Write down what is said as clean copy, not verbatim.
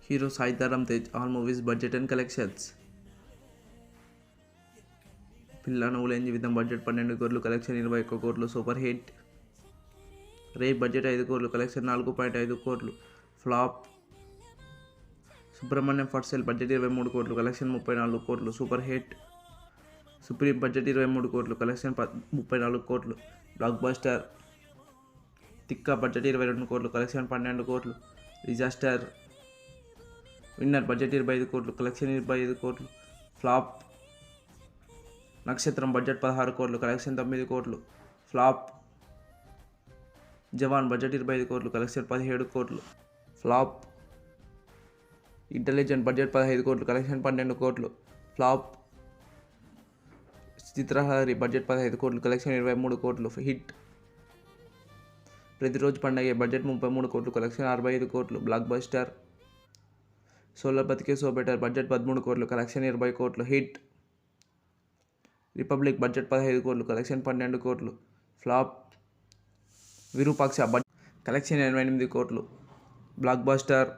Hero Sai Dharam Tej, all movies budget and collections. పిల్ల నువ్వు లేని జీవితం బడ్జెట్ 12 కోట్లు, కలెక్షన్ 21 కోట్లు, సూపర్ హిట్. రేప్ బడ్జెట్ 5 కోట్లు, కలెక్షన్ 4.5 కోట్లు, flop. Subrahmanyam first sale budget 23 కోట్లు, కలెక్షన్ 34 కోట్లు, సూపర్ హిట్. సుప్రీం బడ్జెట్ 23 కోట్లు, కలెక్షన్ 34 కోట్లు, బ్లాక్ బస్టర్. తిక్క బడ్జెట్ 22 కోట్లు, కలెక్షన్ 12 కోట్లు, డిజాస్టర్. విన్నర్ బడ్జెట్ 25 కోట్లు, కలెక్షన్ 25 కోట్లు, ఫ్లాప్. నక్షత్రం బడ్జెట్ 16 కోట్లు, కలెక్షన్ 9 కోట్లు, ఫ్లాప్. జవాన్ బడ్జెట్ 25 కోట్లు, కలెక్షన్ 17 కోట్లు, ఫ్లాప్. ఇంటెలిజెంట్ బడ్జెట్ 15 కోట్లు, కలెక్షన్ 12 కోట్లు, ఫ్లాప్. చిత్రహారి బడ్జెట్ 15 కోట్లు, కలెక్షన్ 23 కోట్లు, హిట్. ప్రతిరోజు పండగ బడ్జెట్ 33 కోట్లు, కలెక్షన్ 65 కోట్లు, బ్లాక్ బస్టర్. సోలార్ బతికే సో బెటర్ బడ్జెట్ 13 కోట్లు, కలెక్షన్ 20 కోట్లు, హిట్. రిపబ్లిక్ బడ్జెట్ 15 కోట్లు, కలెక్షన్ 12 కోట్లు, ఫ్లాప్. విరూపాక్ష కలెక్షన్ 88 కోట్లు, బ్లాక్ బస్టర్.